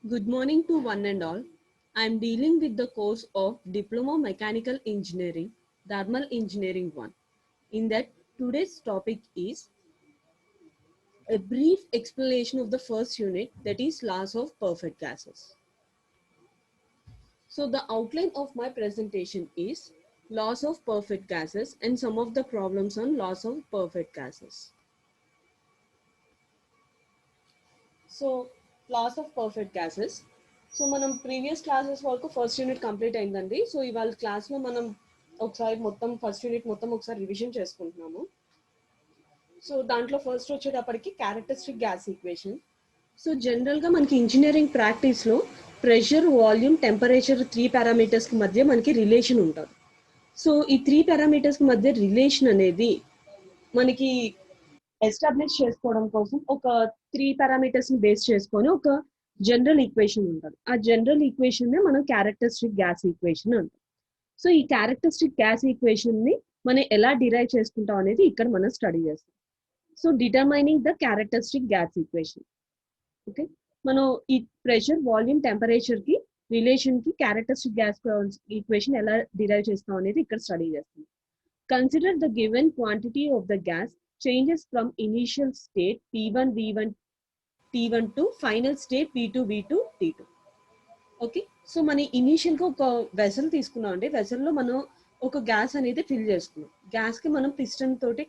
Good morning to one and all. I am dealing with the course of Diploma Mechanical Engineering, Thermal Engineering 1. In that, today's topic is a brief explanation of the first unit, that is laws of perfect gases. So the outline of my presentation is laws of perfect gases and some of the problems on laws of perfect gases. So laws of perfect gases. So మనం previous classes వరకు first unit complete అయిందండి. So ఇవాళ క్లాస్లో మనం ఒకసారి మొత్తం first unit మొత్తం ఒకసారి రివిజన్ చేసుకుంటున్నాము. సో దాంట్లో ఫస్ట్ వచ్చేటప్పటికి క్యారెక్టరిస్టిక్ గ్యాస్ ఈక్వేషన్. సో జనరల్గా మనకి ఇంజనీరింగ్ ప్రాక్టీస్లో ప్రెషర్, వాల్యూమ్, టెంపరేచర్ 3 పారామీటర్స్కి మధ్య మనకి రిలేషన్ ఉంటుంది. సో ఈ 3 పారామీటర్స్కి మధ్య రిలేషన్ అనేది మనకి ఎస్టాబ్లిష్ చేసుకోవడం కోసం ఒక 3 పారామీటర్స్ ని బేస్ చేసుకొని ఒక జనరల్ ఈక్వేషన్ ఉంటుంది. ఆ జనరల్ ఈక్వేషన్ నే మనం క్యారెక్టరిస్టిక్ గ్యాస్ ఈక్వేషన్ అంటాం. సో ఈ క్యారెక్టరిస్టిక్ గ్యాస్ ఈక్వేషన్ ని మనం ఎలా డిరైవ్ చేసుకుంటాం అనేది ఇక్కడ మనం స్టడీ చేస్తాం. So determining the characteristic gas equation. Okay, మనం ఈ ప్రెషర్, వాల్యూమ్, టెంపరేచర్ కి రిలేషన్ కి క్యారెక్టరిస్టిక్ గ్యాస్ ఈక్వేషన్ ఎలా డిరైవ్ చేస్తాం అనేది ఇక్కడ స్టడీ చేస్తాం. Consider the given quantity of the gas changes from initial state P1 V1 T1 to final state P2 V2 T2. Okay, so మన ఇనీషియల్గా ఒక వెసల్ తీసుకున్నాం అండి. వెసల్లో మనం ఒక గ్యాస్ అనేది ఫిల్ చేసుకున్నాం. గ్యాస్కి మనం పిస్టన్ తోటి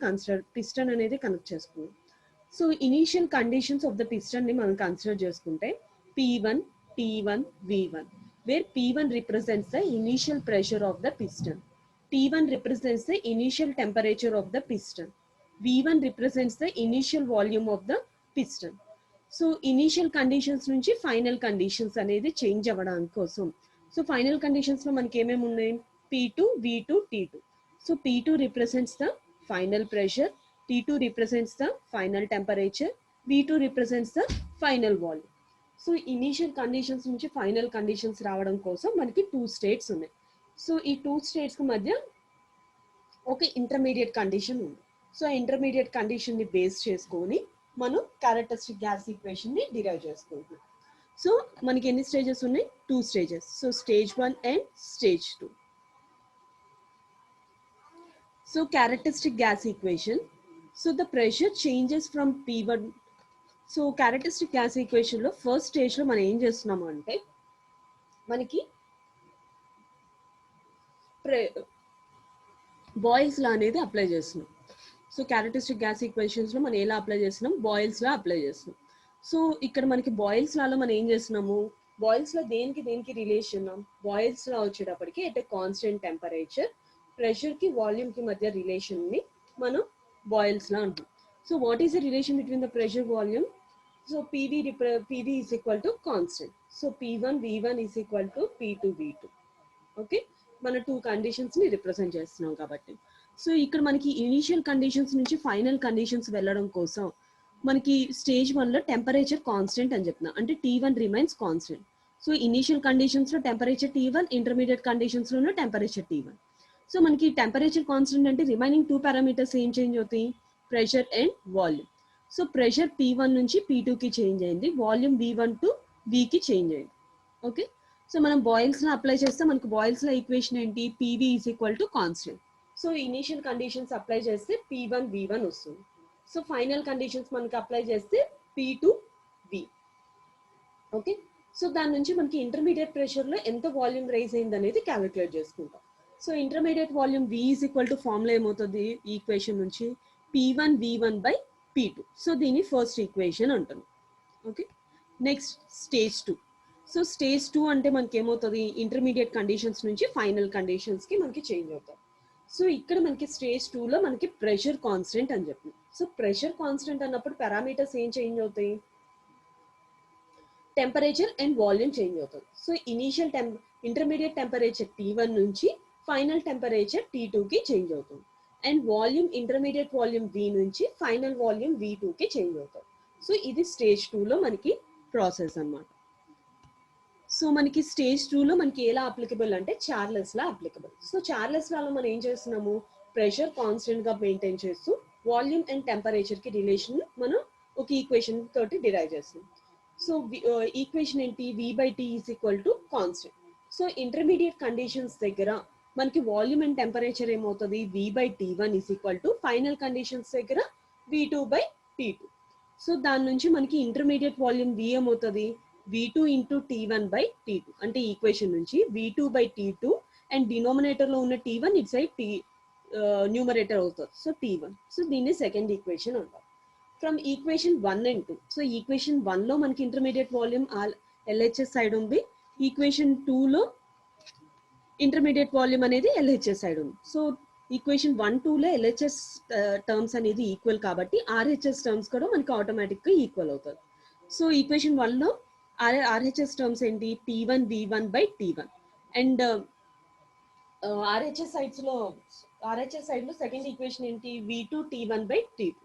పిస్టన్ అనేది కనెక్ట్ చేసుకున్నాం. So initial conditions of the పిస్టన్ని మనం కన్సిడర్ చేసుకుంటే P1 T1 V1, where P1 represents the initial pressure of the piston, T1 represents the initial temperature of the piston, V1 represents the initial volume of the piston. So initial conditions నుంచి final conditions అనేది change అవ్వడం కోసం, so final conditions లో మనకి ఏమేమి ఉన్నాయి? P2 V2 T2. So P2 represents the final pressure, T2 represents the final temperature, V2 represents the final volume. So initial conditions నుంచి final conditions రావడం కోసం మనకి 2 స్టేట్స్ ఉన్నాయి. సో ఈ 2 స్టేట్స్ కి మధ్య ఒక ఇంటర్మీడియట్ కండిషన్ ఉంది. సో ఆ ఇంటర్మీడియట్ కండిషన్ ని బేస్ చేసుకొని మనం క్యారెక్టరిస్టిక్ గ్యాస్ ఈక్వేషన్ ని డిరైవ్ చేసుకుంటున్నాం. సో మనకి ఎన్ని స్టేజెస్ ఉన్నాయి? 2 stages. So stage 1 and stage 2. So characteristic gas equation. So the pressure changes from P1. So characteristic gas equation లో ఫస్ట్ స్టేజ్ లో మనం ఏం చేస్తున్నాము అంటే మనకి బాయిల్స్ లా అనేది అప్లై చేస్తున్నాం. సో క్యారెక్టరిస్టిక్ గ్యాస్ ఈక్వేషన్స్ లో మనం ఎలా అప్లై చేస్తున్నాం? బాయిల్స్ లా అప్లై చేస్తున్నాం. సో ఇక్కడ మనకి బాయిల్స్ లాలో మనం ఏం చేస్తున్నాము? బాయిల్స్ లో దేనికి రిలేషన్? బాయిల్స్ లా వచ్చేటప్పటికి ఎట్ కాన్స్టెంట్ టెంపరేచర్ ప్రెషర్ కి వాల్యూమ్ కి మధ్య రిలేషన్ ని మనం బాయిల్స్ లా అంటాం. So what is the relation between the pressure volume? So PV is equal to constant. So P1 V1 is equal to P2 V2. Okay, మన 2 conditions ని represent చేస్తున్నాం కాబట్టి. సో ఇక్కడ మనకి ఇనీషియల్ కండిషన్స్ నుంచి ఫైనల్ కండిషన్స్ వెళ్ళడం కోసం మనకి స్టేజ్ 1 లో టెంపరేచర్ కాన్స్టెంట్ అని చెప్తున్నా, అంటే T1 remains constant. So initial conditions లో టెంపరేచర్ T1, ఇంటర్మీడియట్ కండిషన్స్ లోనూ టెంపరేచర్ T1. సో మనకి టెంపరేచర్ కాన్స్టెంట్ అంటే రిమైనింగ్ 2 పారామీటర్స్ ఏం చేంజ్ అవుతాయి? Pressure and volume. So pressure P1 నుంచి P2 కి చేంజ్ అయింది, వాల్యూమ్ V1 టు V కి చేంజ్ అయింది. ఓకే, సో మనం బాయిల్స్ లో అప్లై చేస్తే మనకు బాయిల్స్ లో ఈక్వేషన్ ఏంటి? PV is equal to constant. So initial conditions apply చేస్తే P1 V1 వస్తుంది. సో ఫైనల్ కండిషన్స్ మనకి అప్లై చేస్తే P2 V. ఓకే, సో దాని నుంచి మనకి ఇంటర్మీడియట్ ప్రెషర్ లో ఎంత వాల్యూమ్ రైజ్ అయింది అనేది క్యాలిక్యులేట్ చేసుకుంటాం. So intermediate volume V is equal to formula ఏమవుతుంది ఈ ఈక్వేషన్ నుంచి? P1 V1 by P2. So దీని ఫస్ట్ ఈక్వేషన్ అంటాం. Okay, next stage 2. So stage 2 అంటే మనకి ఏమవుతుంది? ఇంటర్మీడియట్ కండిషన్స్ నుంచి ఫైనల్ కండిషన్స్ కి మనకి చేంజ్ అవుతాయి. సో ఇక్కడ మనకి స్టేజ్ 2 లో మనకి ప్రెషర్ కాన్స్టెంట్ అని చెప్పి, సో ప్రెషర్ కాన్స్టెంట్ అన్నప్పుడు పారామీటర్స్ ఏం చేంజ్ అవుతాయి? టెంపరేచర్ అండ్ వాల్యూమ్ చేంజ్ అవుతుంది. So initial intermediate temperature T1 నుంచి ఫైనల్ టెంపరేచర్ T2 కి చేంజ్ అవుతుంది. And volume intermediate volume V నుంచి ఫైనల్ వాల్యూమ్ V2 కి చేంజ్ అవుతుంది. సో ఇది స్టేజ్ 2 లో మనకి ప్రాసెస్ అన్నమాట. సో మనకి స్టేజ్ 2 లో మనకి ఎలా అప్లికబుల్ అంటే చార్లెస్ లా అప్లికబుల్. సో చార్లెస్ లాలో మనం ఏం చేస్తున్నాము? ప్రెషర్ కాన్స్టెంట్ గా మెయింటైన్ చేస్తూ వాల్యూమ్ అండ్ టెంపరేచర్ కి రిలేషన్ మనం ఒక ఈక్వేషన్ తోటి డిరైవ్ చేస్తున్నాం. సో ఈక్వేషన్ ఏంటి, v by t is equal to constant. So intermediate conditions దగ్గర మనకి వాల్యూమ్ అండ్ టెంపరేచర్ ఏమవుతుంది, v by t1 is equal to final conditions దగ్గర v2 by t2. సో దాని నుంచి మనకి ఇంటర్మీడియట్ వాల్యూమ్ v ఏమవుతుంది, v2 into t1 by t2, అంటే equation నుంచి v2 by t2 and denominator లో ఉన్న t1 it side t numerator అవుతుంది, సో t1. సో దీన్ని సెకండ్ ఈక్వేషన్ అంటారు. From equation 1 and 2, so equation 1 లో మనకి ఇంటర్మీడియట్ వాల్యూమ్ LHS సైడ్ ఉంది, ఈక్వేషన్ 2 లో ఇంటర్మీడియట్ వాల్యూమ్ అనేది LHS సైడ్ ఉంది. సో ఈక్వేషన్ 1-2 లో LHS టర్మ్స్ అనేది ఈక్వల్ కాబట్టి RHS టర్మ్స్ కూడా మనకి ఆటోమేటిక్ గా ఈక్వల్ అవుతుంది. సో ఈక్వేషన్ 1 లో RHS టర్మ్స్ ఏంటి, T1 V1 by T1 and RHS side లో సెకండ్ ఈక్వేషన్ ఏంటి, V2 T1 by T2.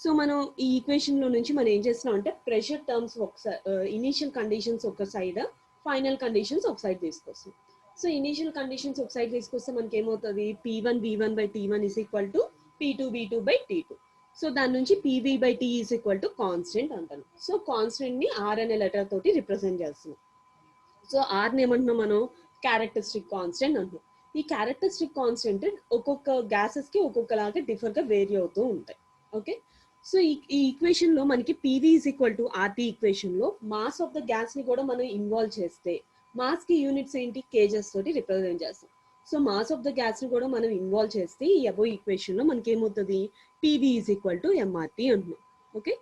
So మనం ఈ ఈక్వేషన్ లో నుంచి మనం ఏం చేస్తున్నాం అంటే ప్రెషర్ టర్మ్స్ ఒకసారి ఇనీషియల్ కండిషన్స్ ఒక సైడ్, ఫైనల్ కండిషన్స్ ఒక సైడ్ తీసుకొస్తాం. సో ఇనీషియల్ కండిషన్స్ ఒక సైడ్ తీసుకొస్తే మనకి ఏమవుతుంది, P1 V1 by T1 is equal to P2 V2 by T2. So దాని నుంచి PV by T is equal to constant అంటాను. సో కాన్స్టెంట్ ని R అనే లెటర్ తోటి రిప్రజెంట్ చేస్తున్నాం. సో R ని ఏమంటున్నాం మనం, క్యారెక్టరిస్టిక్ కాన్స్టెంట్ అంటున్నాం. ఈ క్యారెక్టరిస్టిక్ కాన్స్టెంట్ ఒక్కొక్క గ్యాసెస్ కి ఒక్కొక్కలాగా డిఫర్ గా వేరీ అవుతూ ఉంటాయి. ఓకే, సో ఈ ఈక్వేషన్ లో మనకి PV is equal to RT equation లో మాస్ ఆఫ్ ద గ్యాస్ ని కూడా మనం ఇన్వాల్వ్ చేస్తే మాస్ కి యూనిట్స్ ఏంటి, కేజెస్ తోటి రిప్రజెంట్ చేస్తాం. So mass of the gas ని కూడా మనం ఇన్వాల్వ్ చేస్తే ఈ అబో ఈక్వేషన్ లో మనకి ఏమవుతుంది, PV is equal to MRT అంటున్నాం. ఓకే,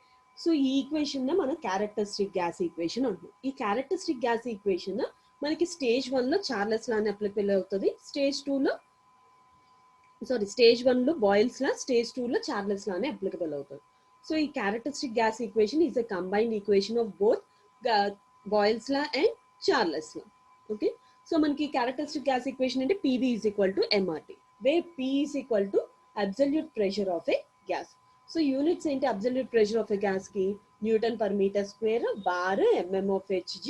సో ఈ ఈక్వేషన్ మనం క్యారెక్టరిస్టిక్ గ్యాస్ ఈక్వేషన్ అంటున్నాం. ఈ క్యారెక్టరిస్టిక్ గ్యాస్ ఈక్వేషన్ మనకి స్టేజ్ 1 లో చార్లెస్ లా అని అప్లికబుల్ అవుతుంది, స్టేజ్ 1 లో బాయిల్స్ లా, స్టేజ్ 2 లో చార్లెస్ లా అని అప్లికబుల్ అవుతుంది. సో ఈ characteristic gas equation is a combined equation of both Boyle's law and Charles law. Okay, so మనకి క్యారెక్టరిస్టిక్ గ్యాస్ ఈక్వేషన్ అంటే PV is equal to MRT, where P is equal to absolute pressure of a gas. So units ఏంటి, absolute pressure of a gas కి newton per metre square, bar, mm of Hg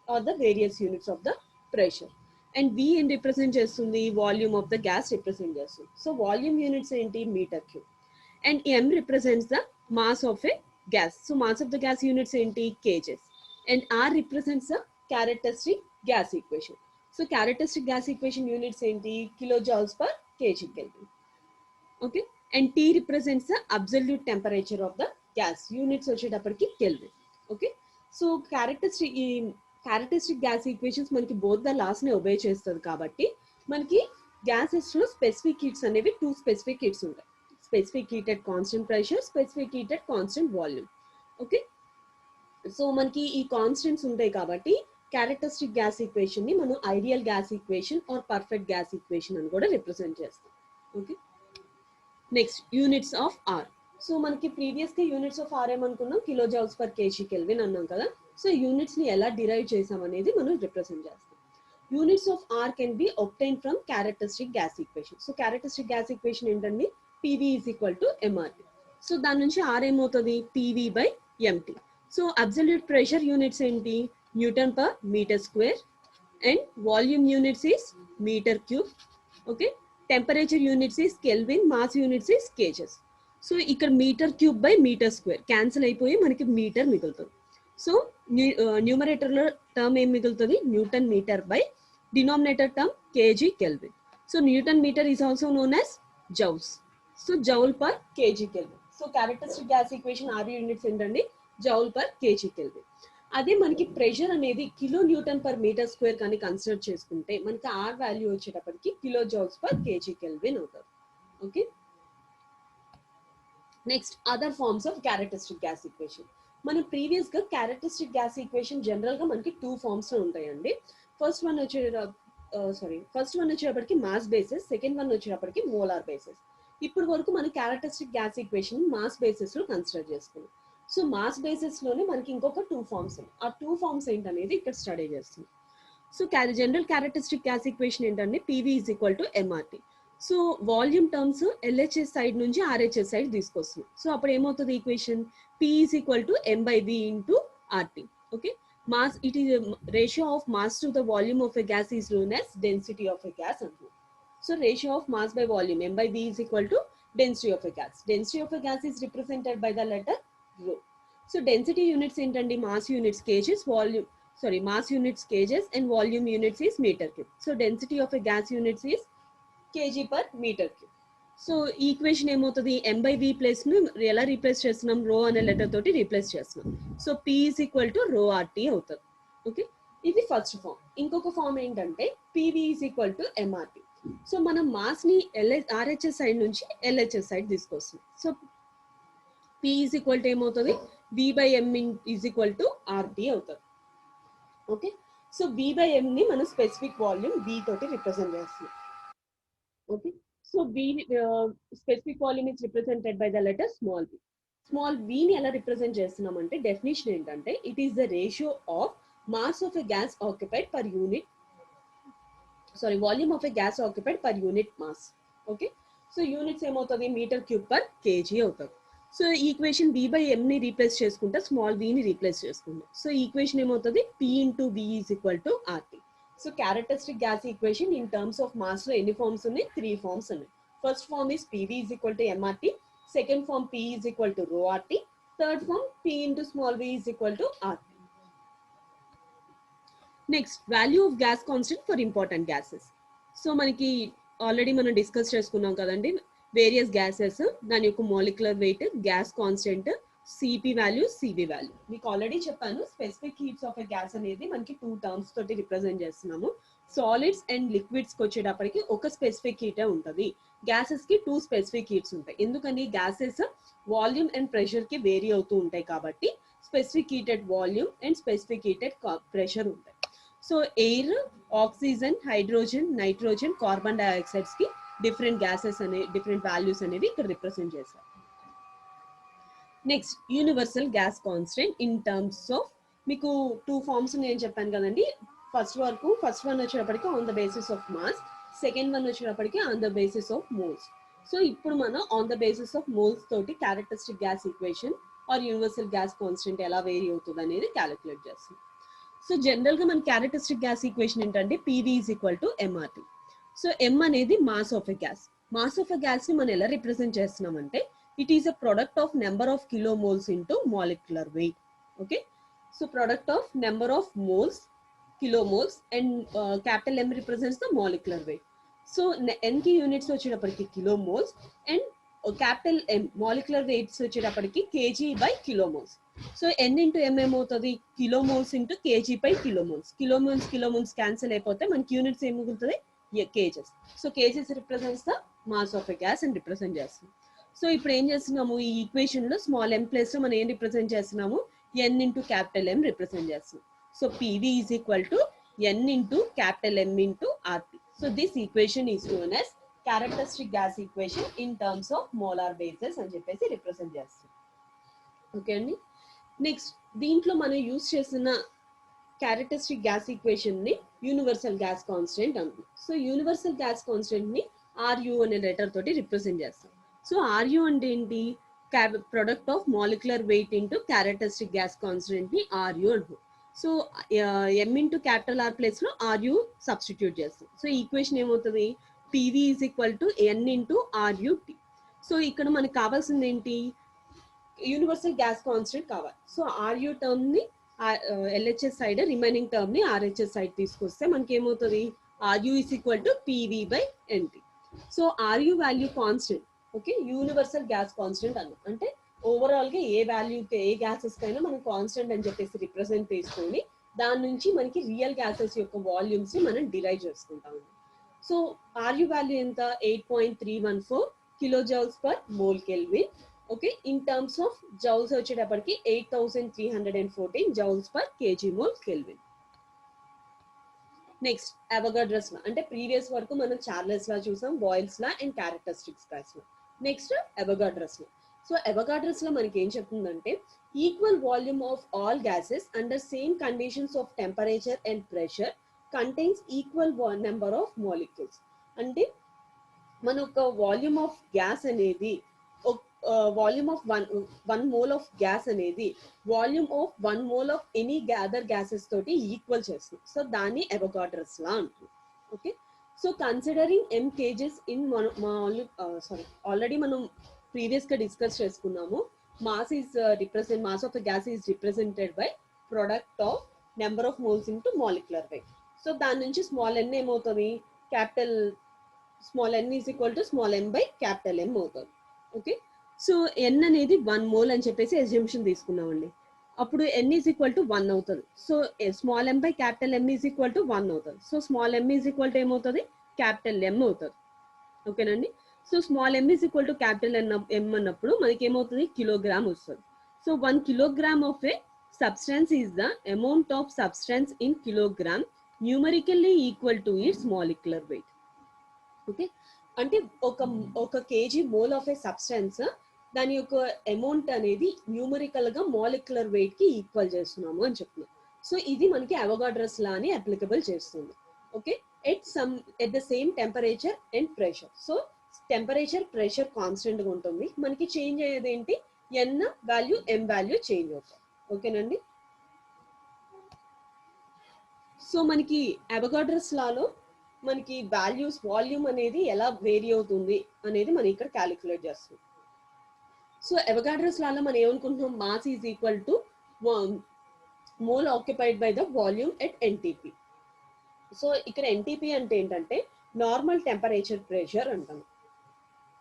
are the various units of the pressure. And V ఏం represent చేస్తుంది, volume of the gas represent చేస్తుంది. So volume units ఏంటి, metre cube. And M represents the mass of a gas. So mass of the gas units ఏంటి, kgs. And R represents the characteristic gas equation. So characteristic gas equation units ఏంటి, kilojoules per kg Kelvin. Okay, and T represents the absolute temperature of the gas. Units వచ్చేటప్పటికి Kelvin. Okay, so characteristic gas equations మనకి both the laws ని obey చేస్తుంది కాబట్టి మనకి gases లో specific heats అనేవి 2 specific heats ఉంటాయి. Specific heat at constant pressure, specific heat at constant volume. Okay, so మనకి ఈ కాన్స్టెంట్స్ ఉంటాయి కాబట్టి క్యారెక్టరిస్టిక్ గ్యాస్ ఈక్వేషన్ ని మనం ideal gas equation or perfect gas equation అని కూడా రిప్రజెంట్ చేస్తాం. Okay, next units of R. So మనకి ప్రీవియస్ గా యూనిట్స్ ఆఫ్ R ఏమనుకున్నాం, kilo joules per KG kelvin అన్నాం కదా. సో యూనిట్స్ ని ఎలా డిరైవ్ చేసాం అనేది మనం రిప్రజెంట్ చేస్తాం. Units of R can be obtained from characteristic gas equation. So characteristic gas equation ఏంటండి, PV is equal to MRT. So దాని నుంచి R ఏమవుతుంది, PV by MT. So absolute pressure units ఏంటి, newton per metre square and volume units is metre cube. Okay, temperature units is kelvin, mass units is KGs. So ఇక్కడ metre cube by metre square cancel అయిపోయి మనకి metre మిగులుతుంది. So numerator లో term ఏం మిగులుతుంది, newton metre by denominator term KG kelvin. So newton metre is also known as joules. So joule per KG kelvin. So characteristic gas equation R units ఏంటండి, joule per KG kelvin. అదే మనకి pressure అనేది kilo newton per metre square కానీ consider చేసుకుంటే మనకి R value వచ్చేటప్పటికి kilo joules per KG kelvin అవుతుంది. Okay, next other forms of characteristic gas equation. మనం ప్రీవియస్ గా క్యారెక్టరిస్టిక్ గ్యాస్ ఈక్వేషన్ జనరల్ గా మనకి 2 ఫార్మ్స్ లో ఉంటాయండి. ఫస్ట్ వన్ వచ్చేటప్పటికి మాస్ బేసిస్, సెకండ్ వన్ వచ్చేటప్పటికి మోలార్ బేసిస్. ఇప్పుడు వరకు మన characteristic gas equation mass basis లో కన్సిడర్ చేసుకున్నాం. సో మాస్ బేసిస్ లోనే మనకి ఇంకొక 2 ఫార్మ్స్ ఉన్నాయి. ఆ 2 ఫార్మ్స్ ఏంటనేది ఇక్కడ స్టడీ చేస్తుంది. So general characteristic gas equation ఏంటంటే PV is equal to MRT. So volume terms LHS side నుంచి RHS సైడ్ తీసుకొస్తుంది. సో అప్పుడు ఏమవుతుంది equation, P is equal to M by V into RT. Okay, mass, it is a ratio of mass to the volume of a gas is known as density of a gas. So ratio of mass by volume, M by V is equal to density of a gas. Density of a gas is represented by the letter rho. So density units ఏంటండి, mass units KGs, mass units kgs and volume units is meter cube. So density of a gas units is kg per meter cube. So ఈ equation ఏమవుతుంది, m/v place ను ఎలా replace చేస్తున్నాం, రో అనే letter తోటి replace చేస్తున్నాం. So p is equal to rho RT అవుతుంది. ఓకే, ఇది ఫస్ట్ ఫామ్. ఇంకొక ఫామ్ ఏంటంటే pv is equal to mrt. So మనం మాస్ ని ఆర్హెచ్ఎస్ సైడ్ నుంచి ఎల్హెచ్ఎస్ సైడ్ తీసుకొస్తున్నాం. So p is equal to ఏమవుతుంది, v/m is equal to RT అవుతుంది. ఓకే, సో v/m ని మనం స్పెసిఫిక్ వాల్యూమ్ v తోటి రిప్రజెంట్ చేస్తున్నాం. Okay, so v specific volume is represented by the letter small v. Small v ని ఎలా represent చేస్తున్నామంటే definition ఏంటంటే it is the ratio of mass of a gas occupied per unit volume of a gas occupied per unit mass. Okay, so units ఏమవుతుంది, metre cube per KG అవుతుంది. So equation v/m ని replace చేసుకుంటే small v ని replace చేసుకుంటాం. So equation ఏమవుతుంది, p into v is equal to RT. So characteristic gas equation in terms of mass లో ఎన్ని forms ఉన్నాయి, 3 ఫార్మ్స్ ఉన్నాయి. First form is pv is equal to mrt, second form p is equal to rho RT, third form p into small v is equal to RT. Next, value of gas constant for important gases. So మనకి already మనం discuss చేసుకున్నాం కదండి, various gases, దాని యొక్క molecular weight, gas constant, CP value, CV value. మీకు ఆల్రెడీ చెప్పాను, specific heats of a gas అనేది మనకి 2 టర్మ్స్ తోటి రిప్రజెంట్ చేస్తున్నాము. సాలిడ్స్ అండ్ లిక్విడ్స్ కి వచ్చేటప్పటికి ఒక స్పెసిఫిక్ హీటే ఉంటుంది, గ్యాసెస్ కి 2 స్పెసిఫిక్ హీట్స్ ఉంటాయి. ఎందుకని, గ్యాసెస్ వాల్యూమ్ అండ్ ప్రెషర్ కి వేరీ అవుతూ ఉంటాయి కాబట్టి specific heated volume and specific heated pressure ఉంటాయి. So air, oxygen, hydrogen, nitrogen, carbon dioxides కి డిఫరెంట్ గ్యాసెస్ అనే డిఫరెంట్ వాల్యూస్ అనేవి ఇక్కడ రిప్రజెంట్ చేశారు. Next, universal gas constant in terms of, మీకు 2 ఫార్మ్స్ నేను చెప్పాను కదండి. ఫస్ట్ వన్ వచ్చేటప్పటికి on the basis of mass, second one వచ్చేటప్పటికి on the basis of moles. So ఇప్పుడు మనం on the basis of moles తోటి characteristic gas equation or universal gas constant ఎలా వేరీ అవుతుంది అనేది క్యాలిక్యులేట్ చేస్తాం. సో జనరల్ గా మన క్యారెక్టరిస్టిక్ గ్యాస్ ఈక్వేషన్ ఏంటంటే pv is equal to mrt. So m అనేది mass of a gas. Mass of a gas ని మనం ఎలా రిప్రజెంట్ చేస్తున్నామంటే it is a product of number of kilomoles into molecular weight. Okay, so product of number of moles, kilomoles, and capital M represents the molecular weight. So n కి units వచ్చేటప్పటికి kilomoles and capital M molecular weights వచ్చేటప్పటికి KG by kilomoles. So n into m ఏమవుతుంది, kilomoles into KG by kilomoles. Kilomoles cancel అయిపోతే మనకి units ఏం మిగులుతుంది, KGs. So KGs represents the mass of a gas అని represent చేస్తున్నాం. So ఇప్పుడు ఏం చేస్తున్నాము, ఈ ఈక్వేషన్ లో స్మాల్ m ప్లేస్ లో మనం ఏం రిప్రజెంట్ చేస్తున్నాము, n into capital M represent చేస్తున్నాం. So pv is equal to n into capital M into RT. So this equation is known as characteristic gas equation in terms of molar basis అని చెప్పేసి represent చేస్తాం. Okay అండి, next దీంట్లో మనం use చేసిన characteristic gas equation ని universal gas constant అంటాం. So universal gas constant ని RU అనే లెటర్ తోటి రిప్రజెంట్ చేస్తాం. సో RU అంటే ఏంటి, product of molecular weight into characteristic gas constant ని RU అంటాం. So M into capital R place లో RU సబ్స్టిట్యూట్ చేస్తాం. సో ఈక్వేషన్ ఏమవుతుంది, PV is equal to N into RUT. So ఇక్కడ మనకు కావాల్సింది ఏంటి, యూనివర్సల్ గ్యాస్ కాన్స్టెంట్ కావాలి. సో RU టర్మ్ ని LHS సైడ్, రిమైనింగ్ టర్మ్ ని RHS సైడ్ తీసుకొస్తే మనకి ఏమవుతుంది, RU is equal to PV by NT. So RU value constant. Okay, universal gas constant అన్న అంటే ఓవరాల్ గా ఏ వాల్యూ ఏ గ్యాసెస్ కైనా మనం కాన్స్టెంట్ అని చెప్పేసి రిప్రజెంట్ చేసుకొని దాని నుంచి మనకి రియల్ గ్యాసెస్ యొక్క వాల్యూమ్స్ ని మనం డిరైవ్ చేసుకుంటాం. సో RU వాల్యూ ఎంత, 8.314 kilojoules per mole kelvin. Okay, in terms of joules వచ్చేటప్పటికి 8314 joules per KG mole kelvin. Next, Avogadro's law, అంటే ప్రీవియస్ వరకు మనం చార్లెస్ లా చూసాం, Boyle's law and characteristics gas law. Next Avogadro's law. So Avogadro's law మనకి ఏం చెప్తుందంటే equal volume of all gases under same conditions of temperature and pressure contains equal number of molecules. అంటే మన ఒక volume of gas అనేది volume of one mole of gas అనేది volume of 1 mole of any other gases తోటి equal చేస్తుంది. So దాన్ని Avogadro's law అంటారు. Okay, so considering m kgs in already మనం ప్రీవియస్ గా డిస్కస్ చేసుకున్నాము. mass of the gas is represented by product of number of moles into molecular weight. So దాని నుంచి small n ఏమవుతుంది, capital small n is equal to small m by capital M అవుతుంది. Okay, so n అనేది 1 mole అని చెప్పేసి assumption తీసుకున్నామండి. అప్పుడు n is equal to 1 అవుతుంది. So small m by capital M is equal to 1 అవుతుంది. So small m is equal to ఏమవుతుంది, capital M అవుతుంది. ఓకేనండి. So small m is equal to capital M అన్నప్పుడు మనకి ఏమవుతుంది, కిలోగ్రామ్ వస్తుంది. So 1 kilogram of A substance is the amount of substance in kilogram numerically equal to its molecular weight. Okay, అంటే ఒక KG mole of A substance దాని యొక్క amount అనేది numerical గా మాలిక్యులర్ వెయిట్ కి ఈక్వల్ చేస్తున్నాము అని చెప్తున్నాం. సో ఇది మనకి అవగాడ్రస్ లా ని అప్లికబుల్ చేస్తుంది. Okay, at the same temperature and pressure. So temperature pressure constant గా ఉంటుంది, మనకి చేంజ్ అయ్యేది ఏంటి, n value m value change అవుతుంది. ఓకేనండి. సో మనకి అవగాడ్రస్ లాలో మనకి వాల్యూస్ వాల్యూమ్ అనేది ఎలా వేరీ అవుతుంది అనేది మనం ఇక్కడ క్యాలిక్యులేట్ చేస్తాం. సో అవగాడ్రస్ లాలో మనం ఏమనుకుంటున్నాం, mass is equal to mole occupied by the volume at NTP. So ఇక్కడ NTP అంటే ఏంటంటే నార్మల్ టెంపరేచర్ ప్రెషర్ అంటాము.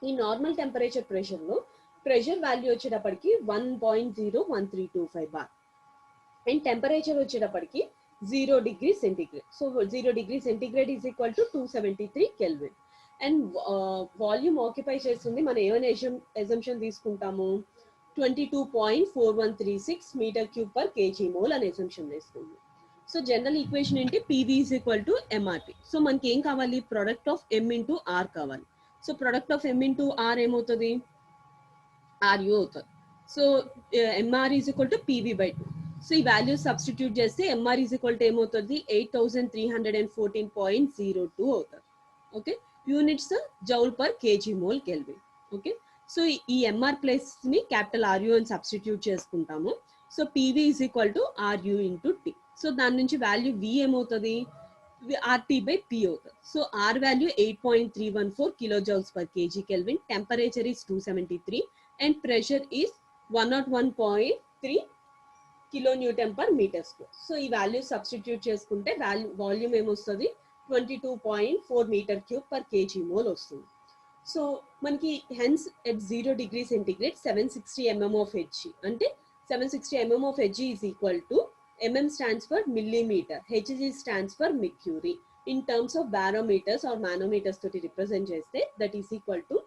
ఈ నార్మల్ టెంపరేచర్ ప్రెషర్ లో ప్రెషర్ వాల్యూ వచ్చేటప్పటికి 1.01325 బార్ అండ్ టెంపరేచర్ వచ్చేటప్పటికి 0 degree centigrade. So 0 degree centigrade is equal to 273 kelvin. And volume occupy చేస్తుంది మనం ఏమైనా ఎజంప్షన్ తీసుకుంటాము, 22.4136 metre cube per KG mole అని ఎజంప్షన్ తీసుకుంటాం. సో జనరల్ ఈక్వేషన్ ఏంటి, PV is equal to MRT. So మనకి ఏం కావాలి, product of M into R కావాలి. So product of M into R ఏమవుతుంది, RU అవుతుంది. So MR is equal to PV by 2. So ఈ వాల్యూ సబ్స్టిట్యూట్ చేస్తే MR is equal to ఏమవుతుంది, 8314.02 అవుతుంది. Okay, units joule per KG mole kelvin. Okay, so ఈ MR place ని capital RU అని substitute చేసుకుంటాము. So PV is equal to RU into T. So దాని నుంచి వాల్యూ V ఏమవుతుంది, RT by P అవుతుంది. So R value 8.314 kilo joules per KG kelvin, temperature is 273 and pressure is 101.3 kilo newton per metre square. So ఈ value substitute చేసుకుంటే volume ఏమొస్తుంది, 22.4 metre cube per KG mole వస్తుంది. So మనకి hence at 0 degree centigrade 760 mm of Hg అంటే 760 mm of Hg is equal to mm stands for millimeter, Hg stands for mercury. In terms of barometers or manometers తోటి represent చేస్తే that is equal to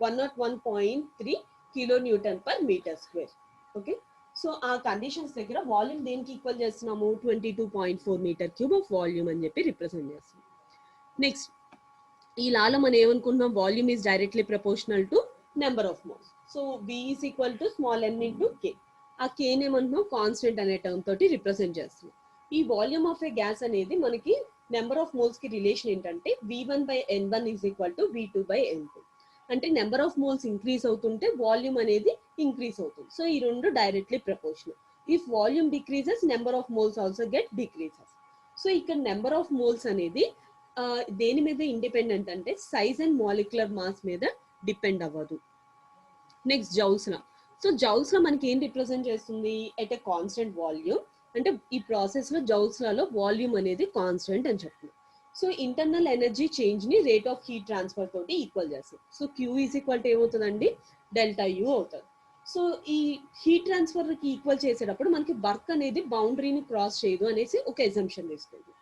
101.3 kilo newton per metre square. Okay, so ఆ conditions దగ్గర volume దేనికి equal చేస్తున్నాము, 22.4 metre cube of volume అని చెప్పి represent చేస్తున్నాం. Next ఈ లాలో మనం ఏమనుకుంటున్నాం, volume is directly proportional to number of moles. So V is equal to small m into K. ఆ K ఏమంటున్నాం, కాన్స్టెంట్ అనే టర్మ్ తోటి రిప్రజెంట్ చేస్తున్నాం. ఈ వాల్యూమ్ ఆఫ్ ఏ గ్యాస్ అనేది మనకి నెంబర్ ఆఫ్ మోల్స్ కి రిలేషన్ ఏంటంటే V1 by N1 is equal to V2 by N2. అంటే నెంబర్ ఆఫ్ మోల్స్ ఇంక్రీజ్ అవుతుంటే వాల్యూమ్ అనేది ఇంక్రీజ్ అవుతుంది. సో ఈ రెండు directly proportional. If volume decreases number of moles also get decreases. So ఇక్కడ number of moles అనేది దేని మీద ఇండిపెండెంట్ అంటే సైజ్ అండ్ మాలిక్యులర్ మాస్ మీద డిపెండ్ అవ్వదు. నెక్స్ట్ జౌల్స్ లా. సో జౌల్స్ లో మనకి ఏం రిప్రజెంట్ చేస్తుంది, ఎట్ ఎ కాన్స్టెంట్ వాల్యూమ్. అంటే ఈ ప్రాసెస్ లో జౌల్స్ లలో వాల్యూమ్ అనేది కాన్స్టెంట్ అని చెప్తుంది. సో ఇంటర్నల్ ఎనర్జీ చేంజ్ ని రేట్ ఆఫ్ హీట్ ట్రాన్స్ఫర్ తోటి ఈక్వల్ చేస్తాం. So Q is equal to ఏమవుతుందండి, డెల్టా U అవుతుంది. సో ఈ హీట్ ట్రాన్స్ఫర్ కి ఈక్వల్ చేసేటప్పుడు మనకి వర్క్ అనేది బౌండరీని క్రాస్ చేయదు అనేసి ఒక ఎజంప్షన్ తీసుకుంటాం.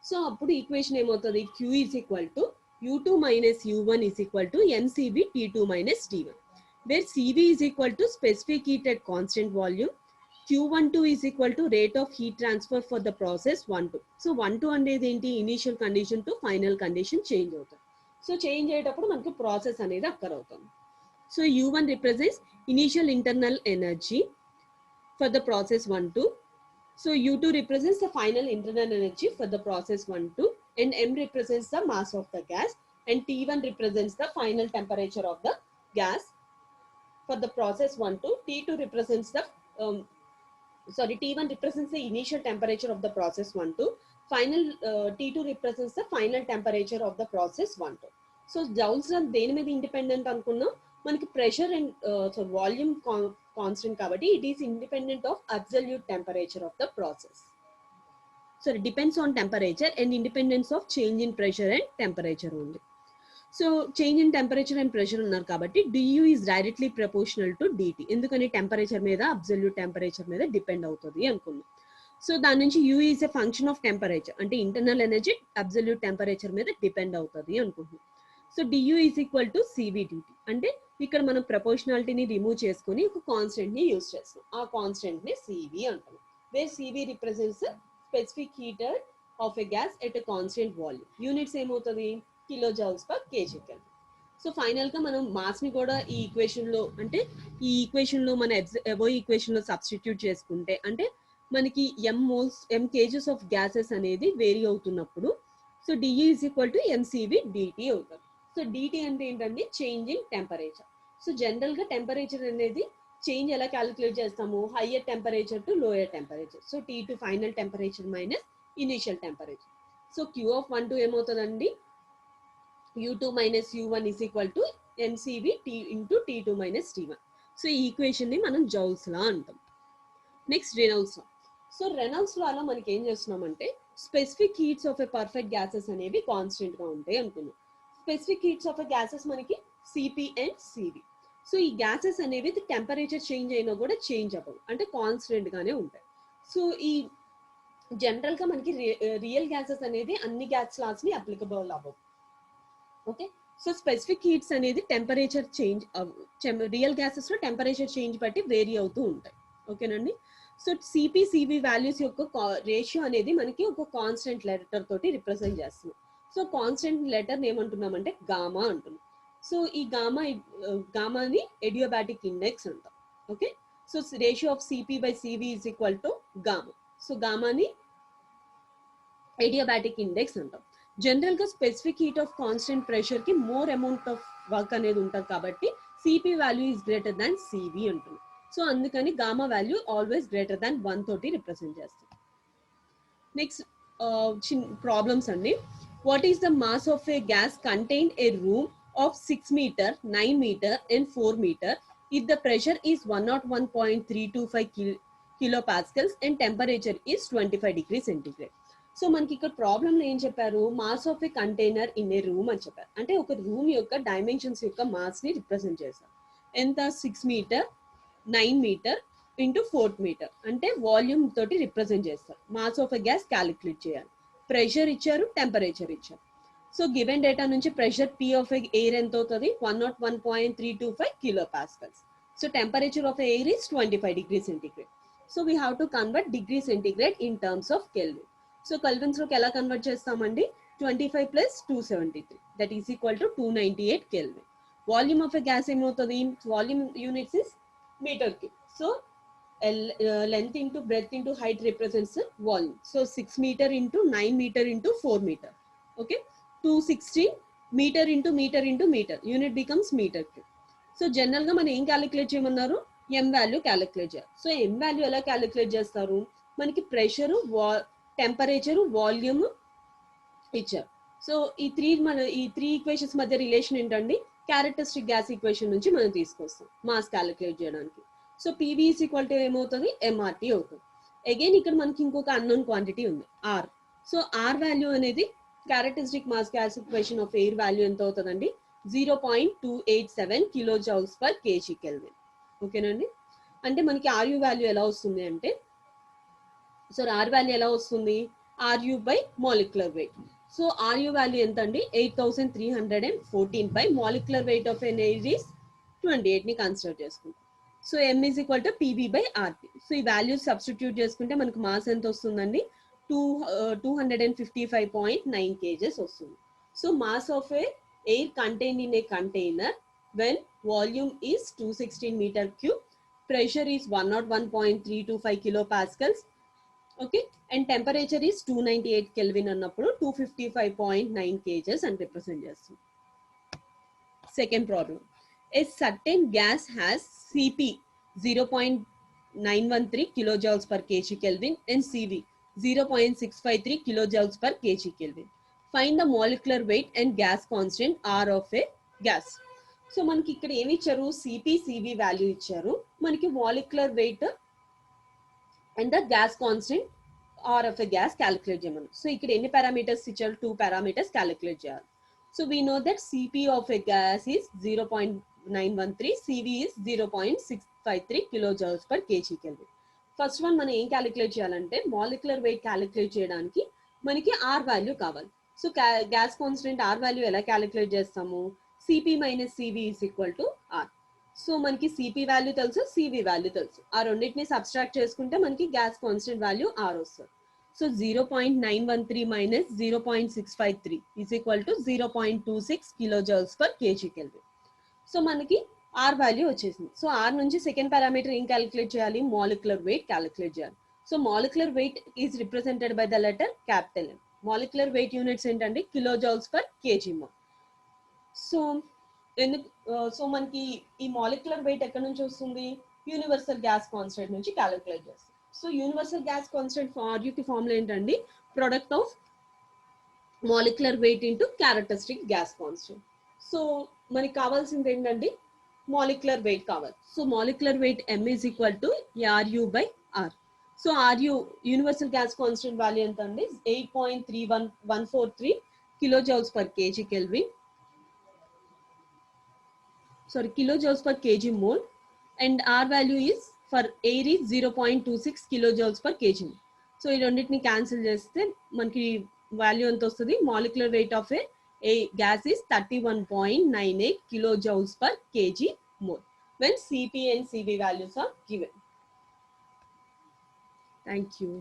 సో అప్పుడు ఈక్వేషన్ ఏమవుతుంది, Q is equal to U2 minus U1 is equal to MCV T2 minus T1, where CV is equal to specific heat at constant volume, Q12 is equal to rate of heat transfer for the process 1-2. So 1-2 అనేది ఏంటి, initial condition to final condition change అవుతుంది. So change అయ్యేటప్పుడు మనకి process అనేది అక్కర్ అవుతుంది. So U1 represents initial internal energy for the process 1-2. So U2 represents the final internal energy for the process 1-2, and M represents the mass of the gas, and T1 represents the final temperature of the gas for the process 1-2. T2 represents the T1 represents the initial temperature of the process 1-2. Final T2 represents the final temperature of the process 1-2. So joules దేని మీద independent అనుకున్నాం, మనకి pressure and volume constant కాబట్టి it is independent of absolute temperature of the process. So it depends on temperature and independence of change in pressure and temperature only. So change in temperature and pressure ఉన్నారు కాబట్టి DU is directly proportional to DT. ఎందుకని temperature మీద absolute temperature మీద depend అవుతుంది అనుకున్నాం. So దాని నుంచి U is a function of temperature అంటే ఇంటర్నల్ ఎనర్జీ అబ్సల్యూట్ టెంపరేచర్ మీద డిపెండ్ అవుతుంది అనుకుంటున్నాం. So DU is equal to CVDT అంటే ఇక్కడ మనం ప్రపోర్షనాలిటీని రిమూవ్ చేసుకుని ఒక కాన్స్టెంట్ ని యూజ్ చేస్తాం. ఆ కాన్స్టెంట్ ని సివి అంటాం. Where CV represents specific heater of a gas at a constant volume. Units ఏమవుతుంది kilojoules per KG kelvin. So final గా మనం మాస్ ని కూడా ఈ ఈక్వేషన్ లో అంటే ఈ ఈక్వేషన్ లో మన ఎబో ఈక్వేషన్ లో సబ్స్టిట్యూట్ చేసుకుంటే అంటే మనకి m కేజెస్ ఆఫ్ గ్యాసెస్ అనేది వేరీ అవుతున్నప్పుడు so DE is equal to MCV DT అవుతుంది. సో డిటి అంటే ఏంటంటే change in temperature. So general గా టెంపరేచర్ అనేది చేంజ్ ఎలా క్యాలిక్యులేట్ చేస్తాము higher temperature to lower temperature. So T two final temperature minus initial temperature. So Q of 1 2 ఏమవుతుందండి U2 minus U1 is equal to MCV T into T2 minus T1. So ఈ equation ని మనం joules లా అంటాం. Next Reynolds లా. So Reynolds లాలో మనకి ఏం చేస్తున్నామంటే specific heats of a perfect gases అనేవి constant గా ఉంటాయి అనుకున్నాం. Specific heats of a gases మనకి సిపి అండ్ సివి. సో ఈ గ్యాసెస్ అనేవి టెంపరేచర్ చేంజ్ అయినా కూడా చేంజ్ అవ్వవు అంటే కాన్స్టెంట్ గానే ఉంటాయి. సో ఈ జనరల్ గా మనకి రియల్ గ్యాసెస్ అనేది అన్ని గ్యాస్ లాస్ ని అప్లికబుల్ అవ్వవు. ఓకే సో స్పెసిఫిక్ హీట్స్ అనేది టెంపరేచర్ చేంజ్ రియల్ గ్యాసెస్ లో టెంపరేచర్ చేంజ్ బట్టి వేరీ అవుతూ ఉంటాయి. ఓకేనండి. సో సిపి సివి వాల్యూస్ యొక్క రేషియో అనేది మనకి ఒక కాన్స్టెంట్ లెటర్ తోటి రిప్రజెంట్ చేస్తున్నాం. సో కాన్స్టెంట్ లెటర్ ఏమంటున్నామంటే గామా అంటున్నాం. సో ఈ గామాని ఎడియోబాటిక్ ఇండెక్స్ అంటాం. Okay so ratio of CP by CV is equal to gamma. So గామాని ఎడియోబాటిక్ ఇండెక్స్ అంటాం. జనరల్ గా specific heat of constant pressure కి మోర్ అమౌంట్ ఆఫ్ వర్క్ అనేది ఉంటుంది కాబట్టి CP value is greater than CV అంటుంది. So అందుకని gamma value always greater than 1 తోటి రిప్రజెంట్ చేస్తాం. నెక్స్ట్ ప్రాబ్లమ్స్ అండి. What is the mass of a gas contained a room of 6 metre 9 metre and 4 metre if the pressure is 101.325 kilopascals and temperature is 25 degrees centigrade. So మనకి ఇక్కడ ప్రాబ్లంలో ఏం చెప్పారు mass of a container in a room అని చెప్పారు. అంటే ఒక room యొక్క డైమెన్షన్స్ యొక్క మాస్ ని రిప్రజెంట్ చేశారు. ఎంత 6 మీటర్ 9 మీటర్ ఇంటూ 4 మీటర్ అంటే వాల్యూమ్ తోటి రిప్రజెంట్ చేస్తారు. Mass of a gas calculate చేయాలి. ప్రెషర్ ఇచ్చారు టెంపరేచర్ ఇచ్చారు. సో గివెన్ డేటా నుంచి ప్రెషర్ పి ఆఫ్ ఎయిర్ ఎంత అవుతుంది 101.325 kilopascals. So temperature of air is 25 degrees centigrade. So we have to convert degree centigrade in terms of kelvin. So kelvins లోకి ఎలా convert చేస్తామండి 25 plus 273 that is equal to 298 kelvin. Volume of a gas ఏమవుతుంది volume units is metre cube. So length into breadth into height represents volume. So 6 meter into 9 meter into 4 meter. Okay, 260 meter into meter into meter. Unit becomes meter cube. So general గా మనం ఏం calculate చేయమన్నారు m value calculate చేయాలి. So m value ఎలా calculate చేస్తారు మనకి pressure temperature volume ఇచ్చారు. So ఈ త్రీ ఈక్వేషన్స్ మధ్య రిలేషన్ ఏంటండి క్యారెక్టరిస్టిక్ గ్యాస్ ఈక్వేషన్ నుంచి మనం తీసుకొస్తాం మాస్ క్యాలిక్యులేట్ చేయడానికి. So PV is equal to ఏమవుతుంది ఎంఆర్టీ అవుతుంది. అగైన్ ఇక్కడ మనకి ఇంకొక అన్నోన్ క్వాంటిటీ ఉంది ఆర్. సో ఆర్ వాల్యూ అనేది characteristic mass gas equation of air value ఎంత అవుతుందండి 0.287 kilojoules per kg Kelvin. ఓకేనండి. అంటే మనకి ఆర్యు వాల్యూ ఎలా వస్తుంది అంటే సో ఆర్ వాల్యూ ఎలా వస్తుంది RU by molecular weight. So RU value ఎంత అండి 8314 by molecular weight of an air is 28 ని కన్సిడర్ చేసుకుంటాం. So m is equal to PV by RP. So ఈ వాల్యూస్ సబ్స్టిట్యూట్ చేసుకుంటే మనకు మాస్ ఎంత వస్తుందండి 255.9 kgs వస్తుంది. So mass of a air contained in a container when volume is 216 meter cube, pressure is 101.325 kilopascals, okay, and temperature is 298 Kelvin అన్నప్పుడు 255.9 kgs and represent చేస్తుంది. Second problem, a certain gas has Cp 0.913 kilojoules per kg Kelvin and Cv 0.653 kilojoules per kg Kelvin. Find the molecular weight and gas constant R of a gas. So మనకి ఇక్కడ ఏమి ఇచ్చారు, CP CV value ఇచ్చారు, మనకి molecular weight and the gas constant R of a gas calculate చేయమని. So ఇక్కడ ఎన్ని parameters ఇచ్చారు, 2 పారామీటర్స్ క్యాలిక్యులేట్ చేయాలి. So we know that CP of a gas is 0.913, CV is 0.653 kilojoules per KG kelvin. First one మనం ఏం calculate చేయాలంటే molecular weight calculate చేయడానికి మనకి ఆర్ వాల్యూ కావాలి. So gas constant are value ఎలా calculate చేస్తాము, CP minus CV is equal to R. So మనకి CP value తెలుసు, సివి వాల్యూ తెలుసు, ఆ రెండింటిని సబ్స్ట్రాక్ట్ చేసుకుంటే మనకి గ్యాస్ కాన్స్టెంట్ వాల్యూ ఆర్ వస్తుంది. So 0.913 minus 0.653 is equal to 0.26 kilojoules per KG kelvin. So మనకి ఆర్ వాల్యూ వచ్చేసింది. సో ఆర్ నుంచి సెకండ్ పారామీటర్ ఏం క్యాలిక్యులేట్ చేయాలి, మాలిక్యులర్ వెయిట్ క్యాలిక్యులేట్ చేయాలి. So molecular weight is represented by the letter capital M. Molecular wait units ఏంటంటే kilojoules per KG mole. So ఎందుకు, so మనకి ఈ మాలిక్యులర్ వెయిట్ ఎక్కడి నుంచి వస్తుంది, యూనివర్సల్ గ్యాస్ కాన్స్టెంట్ నుంచి క్యాలిక్యులేట్ చేస్తాం. సో యూనివర్సల్ గ్యాస్ కాన్స్టెంట్ ఆర్యుకి ఫార్ములా ఏంటండి, product of molecular weight into characteristic gas constant. So మనకి కావాల్సింది ఏంటండి, మాలిక్యులర్ వెయిట్ కావాలి. So molecular weight M is equal to R u by R. So R u universal gas constant value ఎంత అండి, 8.31143 kilojoules per KG kelvin, sorry, kilojoules per kg mole, and R value is for air is 0.26 kilojoules per kg mole. So ఈ రెండింటిని cancel చేస్తే మనకి value ఎంత వస్తుంది, molecular weight of a gas is 31.98 kilojoules per kg mole when Cp and Cv values are given. Thank you.